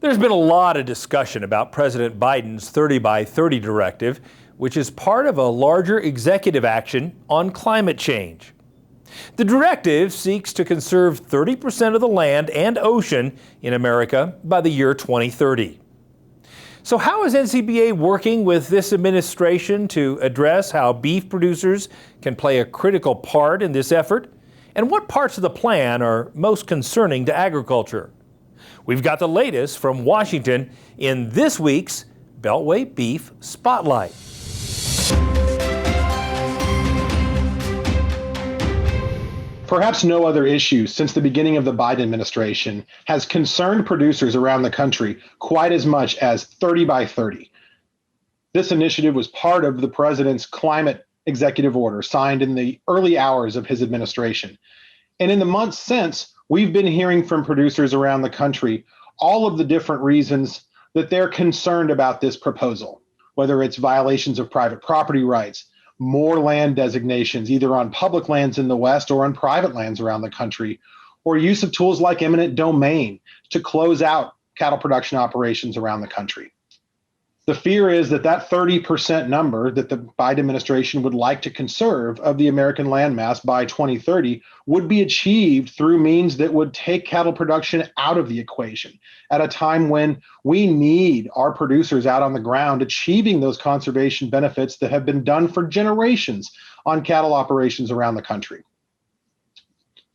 There's been a lot of discussion about President Biden's 30 by 30 directive, which is part of a larger executive action on climate change. The directive seeks to conserve 30% of the land and ocean in America by the year 2030. So how is NCBA working with this administration to address how beef producers can play a critical part in this effort? And what parts of the plan are most concerning to agriculture? We've got the latest from Washington in this week's Beltway Beef Spotlight. Perhaps no other issue since the beginning of the Biden administration has concerned producers around the country quite as much as 30 by 30. This initiative was part of the president's climate executive order signed in the early hours of his administration. And in the months since, we've been hearing from producers around the country all of the different reasons that they're concerned about this proposal, whether it's violations of private property rights, more land designations, either on public lands in the West or on private lands around the country, or use of tools like eminent domain to close out cattle production operations around the country. The fear is that that 30% number that the Biden administration would like to conserve of the American landmass by 2030 would be achieved through means that would take cattle production out of the equation at a time when we need our producers out on the ground achieving those conservation benefits that have been done for generations on cattle operations around the country.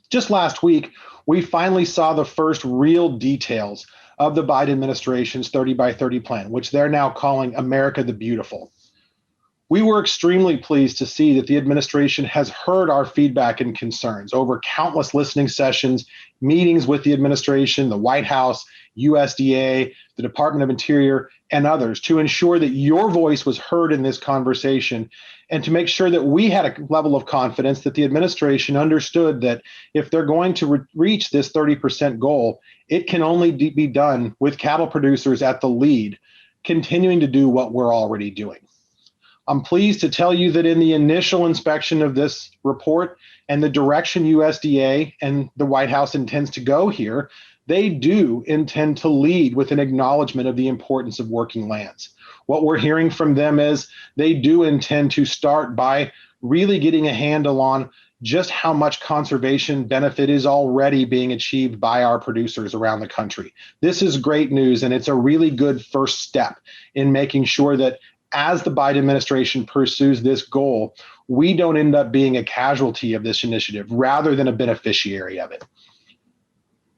Just last week, we finally saw the first real details of the Biden administration's 30 by 30 plan, which they're now calling America the Beautiful. We were extremely pleased to see that the administration has heard our feedback and concerns over countless listening sessions, meetings with the administration, the White House, USDA, the Department of Interior, and others to ensure that your voice was heard in this conversation and to make sure that we had a level of confidence that the administration understood that if they're going to reach this 30% goal, it can only be done with cattle producers at the lead, continuing to do what we're already doing. I'm pleased to tell you that in the initial inspection of this report and the direction USDA and the White House intends to go here, they do intend to lead with an acknowledgement of the importance of working lands. What we're hearing from them is they do intend to start by really getting a handle on just how much conservation benefit is already being achieved by our producers around the country. This is great news, and it's a really good first step in making sure that as the Biden administration pursues this goal, we don't end up being a casualty of this initiative rather than a beneficiary of it.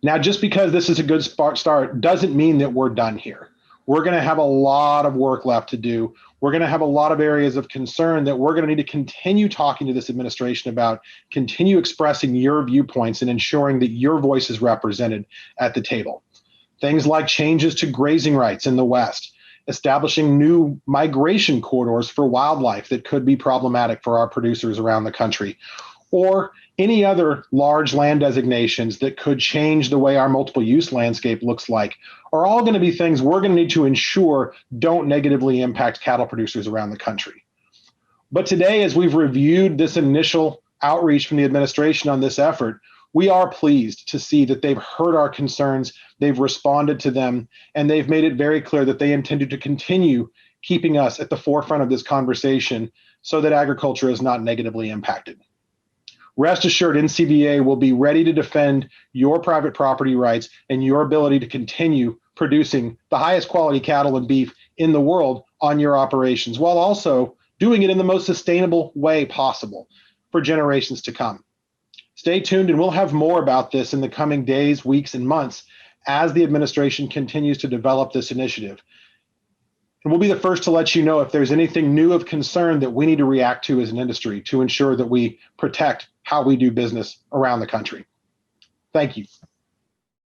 Now, just because this is a good start doesn't mean that we're done here. We're going to have a lot of work left to do. We're going to have a lot of areas of concern that we're going to need to continue talking to this administration about, continue expressing your viewpoints and ensuring that your voice is represented at the table. Things like changes to grazing rights in the West, establishing new migration corridors for wildlife that could be problematic for our producers around the country, or any other large land designations that could change the way our multiple use landscape looks like, are all going to be things we're going to need to ensure don't negatively impact cattle producers around the country. But today, as we've reviewed this initial outreach from the administration on this effort, we are pleased to see that they've heard our concerns, they've responded to them, and they've made it very clear that they intended to continue keeping us at the forefront of this conversation so that agriculture is not negatively impacted. Rest assured, NCBA will be ready to defend your private property rights and your ability to continue producing the highest quality cattle and beef in the world on your operations, while also doing it in the most sustainable way possible for generations to come. Stay tuned, and we'll have more about this in the coming days, weeks, and months as the administration continues to develop this initiative. And we'll be the first to let you know if there's anything new of concern that we need to react to as an industry to ensure that we protect how we do business around the country. Thank you.